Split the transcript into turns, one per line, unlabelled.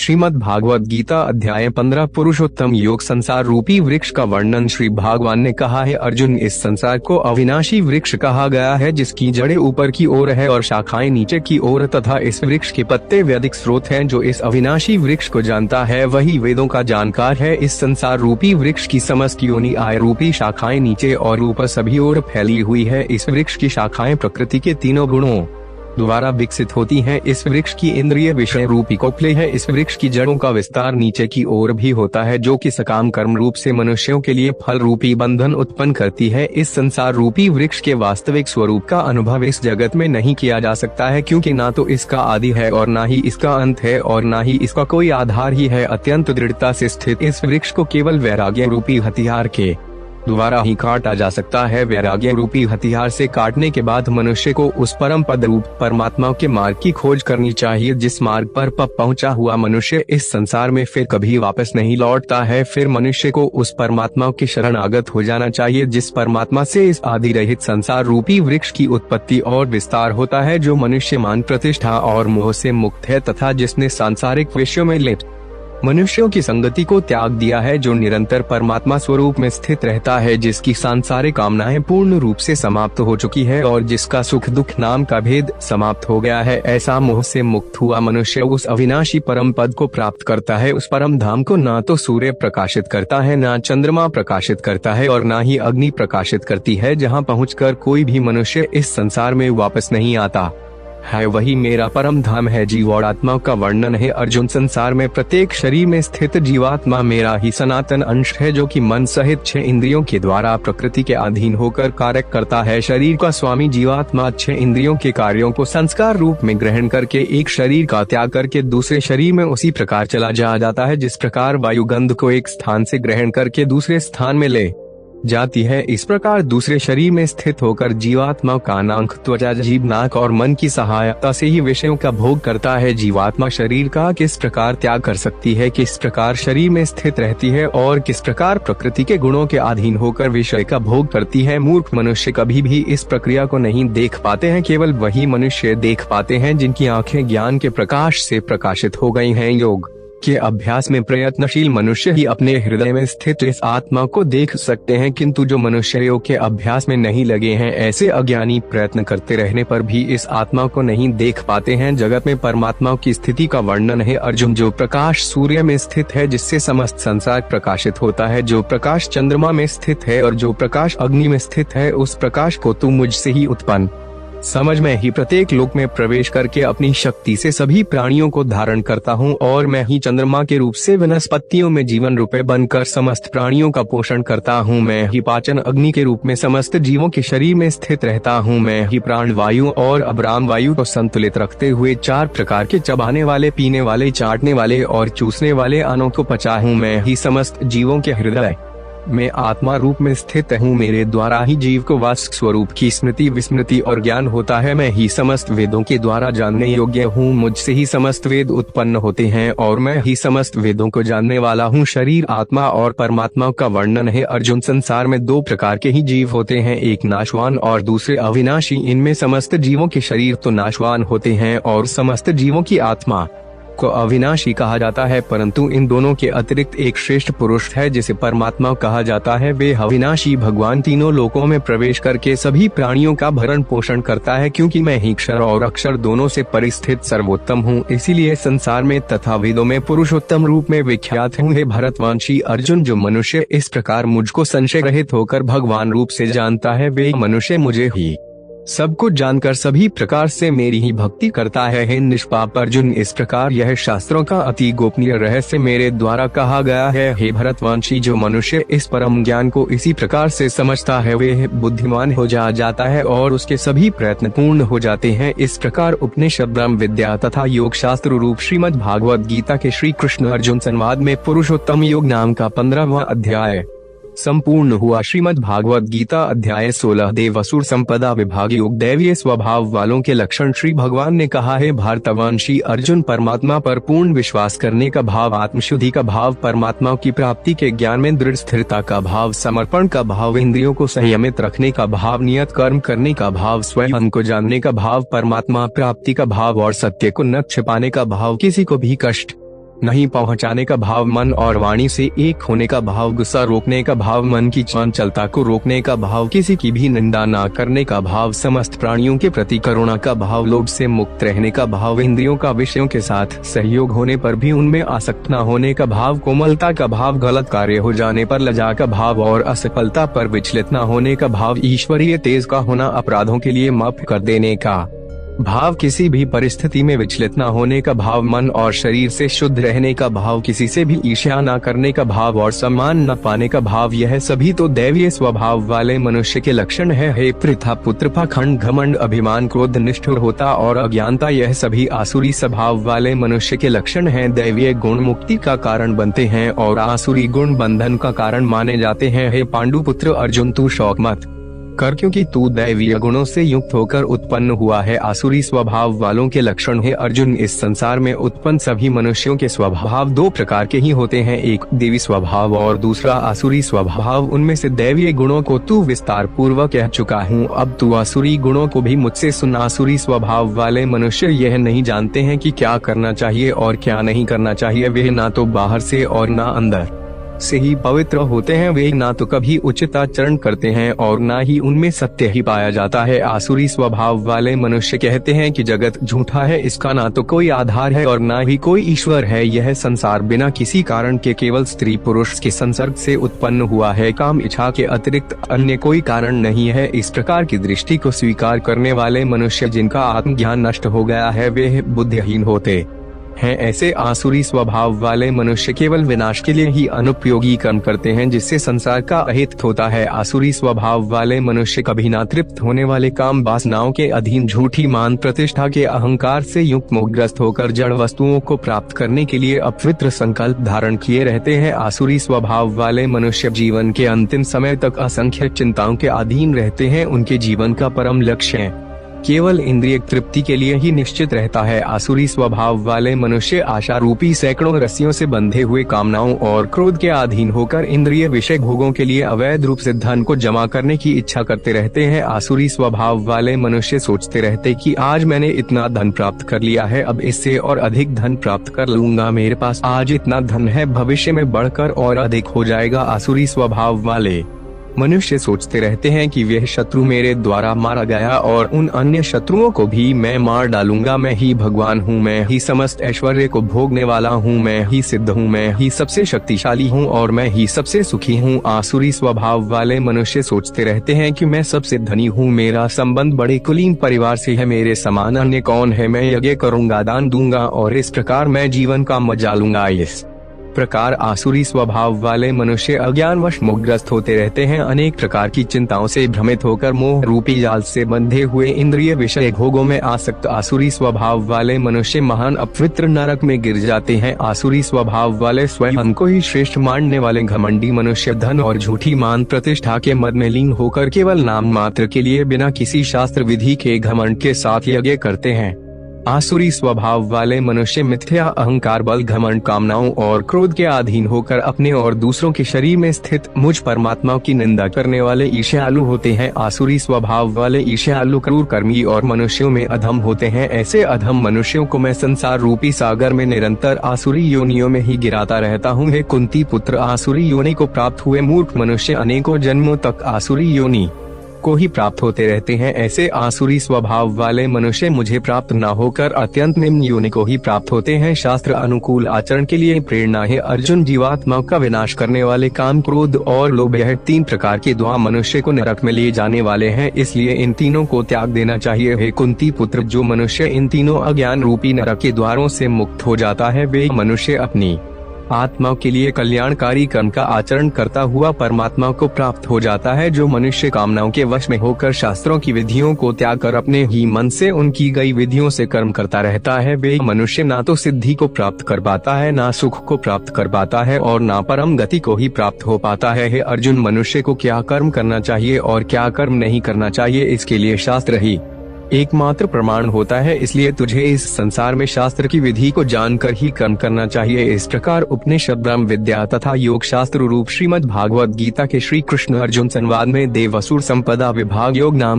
श्रीमद् भागवत गीता अध्याय 15 पुरुषोत्तम योग संसार रूपी वृक्ष का वर्णन। श्री भगवान ने कहा है, अर्जुन, इस संसार को अविनाशी वृक्ष कहा गया है, जिसकी जड़ें ऊपर की ओर है और शाखाएं नीचे की ओर, तथा इस वृक्ष के पत्ते वैदिक स्रोत हैं। जो इस अविनाशी वृक्ष को जानता है वही वेदों का जानकार है। इस संसार रूपी वृक्ष की समस्त योनि आय रूपी शाखाएं नीचे और ऊपर सभी ओर फैली हुई है। इस वृक्ष की शाखाएं प्रकृति के तीनों गुणों द्वारा विकसित होती हैं। इस वृक्ष की इंद्रिय विषय रूपी कोपले है। इस वृक्ष की जड़ों का विस्तार नीचे की ओर भी होता है, जो कि सकाम कर्म रूप से मनुष्यों के लिए फल रूपी बंधन उत्पन्न करती है। इस संसार रूपी वृक्ष के वास्तविक स्वरूप का अनुभव इस जगत में नहीं किया जा सकता है, क्योंकि ना तो इसका आदि है और ना ही इसका अंत है और ना ही इसका कोई आधार ही है। अत्यंत दृढ़ता से स्थित इस वृक्ष को केवल वैराग्य रूपी हथियार के द्वारा ही काटा जा सकता है। वैराग्य रूपी हथियार से काटने के बाद मनुष्य को उस परम पद रूप परमात्मा के मार्ग की खोज करनी चाहिए। जिस मार्ग पर पहुंचा हुआ मनुष्य इस संसार में फिर कभी वापस नहीं लौटता है। फिर मनुष्य को उस परमात्मा की शरणागत हो जाना चाहिए, जिस परमात्मा से इस आदि रहित संसार रूपी वृक्ष की उत्पत्ति और विस्तार होता है, जो मनुष्य मान प्रतिष्ठा और मोह से मुक्त है तथा जिसने सांसारिक विषयों में लिप्त मनुष्यों की संगति को त्याग दिया है, जो निरंतर परमात्मा स्वरूप में स्थित रहता है, जिसकी सांसारिक कामनाएं पूर्ण रूप से समाप्त हो चुकी है और जिसका सुख दुख नाम का भेद समाप्त हो गया है। ऐसा मोह से मुक्त हुआ मनुष्य उस अविनाशी परम पद को प्राप्त करता है। उस परम धाम को ना तो सूर्य प्रकाशित करता है, ना चंद्रमा प्रकाशित करता है और ना ही अग्नि प्रकाशित करती है, जहाँ पहुँचकर कोई भी मनुष्य इस संसार में वापस नहीं आता है। वही मेरा परम धाम है। जीव और आत्मा का वर्णन है। अर्जुन, संसार में प्रत्येक शरीर में स्थित जीवात्मा मेरा ही सनातन अंश है, जो कि मन सहित 6 इंद्रियों के द्वारा प्रकृति के अधीन होकर कार्य करता है। शरीर का स्वामी जीवात्मा 6 इंद्रियों के कार्यों को संस्कार रूप में ग्रहण करके एक शरीर का त्याग करके दूसरे शरीर में उसी प्रकार चला जाता है, जिस प्रकार वायु गंध को एक स्थान से ग्रहण करके दूसरे स्थान में ले जाती है। इस प्रकार दूसरे शरीर में स्थित होकर जीवात्मा कानांक, त्वचा, जीभ, नाक और मन की सहायता से ही विषयों का भोग करता है। जीवात्मा शरीर का किस प्रकार त्याग कर सकती है, किस प्रकार शरीर में स्थित रहती है और किस प्रकार प्रकृति के गुणों के अधीन होकर विषय का भोग करती है। मूर्ख मनुष्य कभी भी इस प्रक्रिया को नहीं देख पाते हैं। केवल वही मनुष्य देख पाते हैं जिनकी आंखें ज्ञान के प्रकाश से प्रकाशित हो गई हैं। योग के अभ्यास में प्रयत्नशील मनुष्य ही अपने हृदय में स्थित इस आत्मा को देख सकते हैं, किंतु जो मनुष्य योग के अभ्यास में नहीं लगे हैं, ऐसे अज्ञानी प्रयत्न करते रहने पर भी इस आत्मा को नहीं देख पाते हैं। जगत में परमात्मा की स्थिति का वर्णन है। अर्जुन, जो प्रकाश सूर्य में स्थित है, जिससे समस्त संसार प्रकाशित होता है, जो प्रकाश चंद्रमा में स्थित है और जो प्रकाश अग्नि में स्थित है, उस प्रकाश को तू मुझसे ही उत्पन्न समझ में ही प्रत्येक लोक में प्रवेश करके अपनी शक्ति से सभी प्राणियों को धारण करता हूँ और मैं ही चंद्रमा के रूप से वनस्पतियों में जीवन रूपे बनकर समस्त प्राणियों का पोषण करता हूँ। मैं ही पाचन अग्नि के रूप में समस्त जीवों के शरीर में स्थित रहता हूँ। मैं ही प्राण वायु और अब्राम वायु को संतुलित रखते हुए 4 प्रकार के चबाने वाले, पीने वाले, चाटने वाले और चूसने वाले अन्नों को पचा हूँ। मैं ही समस्त जीवों के हृदय मैं आत्मा रूप में स्थित हूँ। मेरे द्वारा ही जीव को वास्तव स्वरूप की स्मृति, विस्मृति और ज्ञान होता है। मैं ही समस्त वेदों के द्वारा जानने योग्य हूँ। मुझसे ही समस्त वेद उत्पन्न होते हैं और मैं ही समस्त वेदों को जानने वाला हूँ। शरीर, आत्मा और परमात्मा का वर्णन है। अर्जुन, संसार में 2 प्रकार के ही जीव होते हैं, एक नाशवान और दूसरे अविनाशी। इनमें समस्त जीवों के शरीर तो नाशवान होते हैं और समस्त जीवों की आत्मा को अविनाशी कहा जाता है, परंतु इन दोनों के अतिरिक्त एक श्रेष्ठ पुरुष है जिसे परमात्मा कहा जाता है। वे अविनाशी भगवान तीनों लोकों में प्रवेश करके सभी प्राणियों का भरण पोषण करता है, क्योंकि मैं ही क्षर और अक्षर दोनों से परिस्थित सर्वोत्तम हूँ। इसीलिए संसार में तथा वेदों में पुरुषोत्तम रूप में विख्यात हूँ। हे भरतवंशी अर्जुन, जो मनुष्य इस प्रकार मुझको संशय रहित होकर भगवान रूप से जानता है, वे मनुष्य मुझे ही सब कुछ जानकर सभी प्रकार से मेरी ही भक्ति करता है। हे निष्पाप अर्जुन, इस प्रकार यह शास्त्रों का अति गोपनीय रहस्य मेरे द्वारा कहा गया है। हे भरतवंशी, जो मनुष्य इस परम ज्ञान को इसी प्रकार से समझता है, वे बुद्धिमान हो जाता है और उसके सभी प्रयत्न पूर्ण हो जाते हैं। इस प्रकार उपनिषद, ब्रह्म विद्या तथा योग शास्त्र रूप श्रीमद् भागवत गीता के श्री कृष्ण अर्जुन संवाद में पुरुषोत्तम योग नाम का 15वां अध्याय संपूर्ण हुआ। श्रीमद् भागवत गीता अध्याय 16 देव असुर संपदा विभाग योग दैवीय स्वभाव वालों के लक्षण। श्री भगवान ने कहा है, भारतवंशी अर्जुन, परमात्मा पर पूर्ण विश्वास करने का भाव, आत्मशुद्धि का भाव, परमात्मा की प्राप्ति के ज्ञान में दृढ़ स्थिरता का भाव, समर्पण का भाव, इंद्रियों को संयमित रखने का भाव, नियत कर्म करने का भाव, स्वयं को जानने का भाव, परमात्मा प्राप्ति का भाव और सत्य को न छिपाने का भाव, किसी को भी कष्ट नहीं पहुंचाने का भाव मन और वाणी से एक होने का भाव, गुस्सा रोकने का भाव, मन की चंचलता को रोकने का भाव, किसी की भी निंदा ना करने का भाव, समस्त प्राणियों के प्रति करुणा का भाव, लोभ से मुक्त रहने का भाव, इंद्रियों का विषयों के साथ सहयोग होने पर भी उनमें आसक्त न होने का भाव, कोमलता का भाव, गलत कार्य हो जाने पर लज्जा का भाव और असफलता पर विचलित न होने का भाव, ईश्वरीय तेज का होना, अपराधों के लिए माफ कर देने का भाव, किसी भी परिस्थिति में विचलित न होने का भाव, मन और शरीर से शुद्ध रहने का भाव, किसी से भी ईर्ष्या न करने का भाव और सम्मान न पाने का भाव, यह सभी तो दैवीय स्वभाव वाले मनुष्य के लक्षण है। हे पृथा पुत्र, पाखंड, घमंड, अभिमान, क्रोध, निष्ठुरता और अज्ञानता, यह सभी आसुरी स्वभाव वाले मनुष्य के लक्षण हैं। दैवीय गुण मुक्ति का कारण बनते हैं और आसुरी गुण बंधन का कारण माने जाते हैं। हे पांडु पुत्र अर्जुन, तू शौक मत कर, क्योंकि तू दैवीय गुणों से युक्त होकर उत्पन्न हुआ है। आसुरी स्वभाव वालों के लक्षण है अर्जुन, इस संसार में उत्पन्न सभी मनुष्यों के स्वभाव दो प्रकार के ही होते हैं, एक देवी स्वभाव और दूसरा आसुरी स्वभाव। उनमें से दैवीय गुणों को तू विस्तार पूर्वक कह चुका हूँ, अब तू आसुरी गुणों को भी मुझसे सुन। आसुरी स्वभाव वाले मनुष्य यह नहीं जानते हैं कि क्या करना चाहिए और क्या नहीं करना चाहिए। वे ना तो बाहर से और ना अंदर से ही पवित्र होते हैं। वे ना तो कभी उचित आचरण करते हैं और ना ही उनमें सत्य ही पाया जाता है। आसुरी स्वभाव वाले मनुष्य कहते हैं कि जगत झूठा है, इसका ना तो कोई आधार है और ना ही कोई ईश्वर है। यह संसार बिना किसी कारण के केवल स्त्री पुरुष के संसर्ग से उत्पन्न हुआ है, काम इच्छा के अतिरिक्त अन्य कोई कारण नहीं है। इस प्रकार की दृष्टि को स्वीकार करने वाले मनुष्य जिनका आत्मज्ञान नष्ट हो गया है, वे बुद्धिहीन होते हैं। ऐसे आसुरी स्वभाव वाले मनुष्य केवल विनाश के लिए ही अनुपयोगी कर्म करते हैं, जिससे संसार का अहित होता है। आसुरी स्वभाव वाले मनुष्य कभी ना तृप्त होने वाले काम वासनाओं के अधीन झूठी मान प्रतिष्ठा के अहंकार से युक्त मोहग्रस्त होकर जड़ वस्तुओं को प्राप्त करने के लिए अपवित्र संकल्प धारण किए रहते हैं। आसुरी स्वभाव वाले मनुष्य जीवन के अंतिम समय तक असंख्य चिंताओं के अधीन रहते हैं। उनके जीवन का परम लक्ष्य केवल इंद्रिय तृप्ति के लिए ही निश्चित रहता है। आसुरी स्वभाव वाले मनुष्य आशा रूपी सैकड़ों रस्सियों से बंधे हुए कामनाओं और क्रोध के अधीन होकर इंद्रिय विषय भोगों के लिए अवैध रूप से धन को जमा करने की इच्छा करते रहते हैं। आसुरी स्वभाव वाले मनुष्य सोचते रहते कि आज मैंने इतना धन प्राप्त कर लिया है, अब इससे और अधिक धन प्राप्त कर लूंगा। मेरे पास आज इतना धन है, भविष्य में बढ़कर और अधिक हो जाएगा। आसुरी स्वभाव वाले मनुष्य सोचते रहते हैं कि वह शत्रु मेरे द्वारा मारा गया और उन अन्य शत्रुओं को भी मैं मार डालूंगा। मैं ही भगवान हूँ, मैं ही समस्त ऐश्वर्य को भोगने वाला हूँ, मैं ही सिद्ध हूँ, मैं ही सबसे शक्तिशाली हूँ और मैं ही सबसे सुखी हूँ। आसुरी स्वभाव वाले मनुष्य सोचते रहते हैं कि मैं सबसे धनी हूँ, मेरा संबंध बड़े कुलीन परिवार से है, मेरे समान अन्य कौन है, मैं यज्ञ करूँगा, दान दूंगा और इस प्रकार मैं जीवन का मजा लूंगा। इस प्रकार आसुरी स्वभाव वाले मनुष्य अज्ञानवश मोहग्रस्त होते रहते हैं। अनेक प्रकार की चिंताओं से भ्रमित होकर मोह रूपी जाल से बंधे हुए इंद्रिय विषय भोगों में आसक्त आसुरी स्वभाव वाले मनुष्य महान अपवित्र नरक में गिर जाते हैं। आसुरी स्वभाव वाले स्वयं को ही श्रेष्ठ मानने वाले घमंडी मनुष्य धन और झूठी मान प्रतिष्ठा के मद में लीन होकर केवल नाम मात्र के लिए बिना किसी शास्त्र विधि के घमंड के साथ यज्ञ करते हैं। आसुरी स्वभाव वाले मनुष्य मिथ्या अहंकार, बल, घमंड, कामनाओं और क्रोध के अधीन होकर अपने और दूसरों के शरीर में स्थित मुझ परमात्मा की निंदा करने वाले ईर्ष्यालु होते हैं। आसुरी स्वभाव वाले ईर्ष्यालु क्रूर कर्मी और मनुष्यों में अधम होते हैं। ऐसे अधम मनुष्यों को मैं संसार रूपी सागर में निरंतर आसुरी योनियों में ही गिराता रहता हूँ। हे कुंती पुत्र, आसुरी योनि को प्राप्त हुए मूर्ख मनुष्य अनेकों जन्मों तक आसुरी योनि को ही प्राप्त होते रहते हैं। ऐसे आसुरी स्वभाव वाले मनुष्य मुझे प्राप्त न होकर अत्यंत निम्न योनि को ही प्राप्त होते हैं। शास्त्र अनुकूल आचरण के लिए प्रेरणा है अर्जुन, जीवात्मा का विनाश करने वाले काम, क्रोध और लोभ, यह तीन प्रकार के द्वार मनुष्य को नरक में ले जाने वाले हैं, इसलिए इन तीनों को त्याग देना चाहिए। हे कुंती पुत्र, जो मनुष्य इन तीनों अज्ञान रूपी नरक के द्वारों से मुक्त हो जाता है, वे मनुष्य अपनी आत्मा के लिए कल्याणकारी कर्म का आचरण करता हुआ परमात्मा को प्राप्त हो जाता है। जो मनुष्य कामनाओं के वश में होकर शास्त्रों की विधियों को त्याग कर अपने ही मन से उनकी गई विधियों से कर्म करता रहता है, वे मनुष्य ना तो सिद्धि को प्राप्त कर पाता है, ना सुख को प्राप्त कर पाता है और ना परम गति को ही प्राप्त हो पाता है। हे अर्जुन, मनुष्य को क्या कर्म करना चाहिए और क्या कर्म नहीं करना चाहिए, इसके लिए शास्त्र ही एकमात्र प्रमाण होता है। इसलिए तुझे इस संसार में शास्त्र की विधि को जानकर ही कर्म करना चाहिए। इस प्रकार उपनिषद, ब्रह्म विद्या तथा योग शास्त्र रूप श्रीमद् भागवत गीता के श्री कृष्ण अर्जुन संवाद में देव असुर संपदा विभाग योग नाम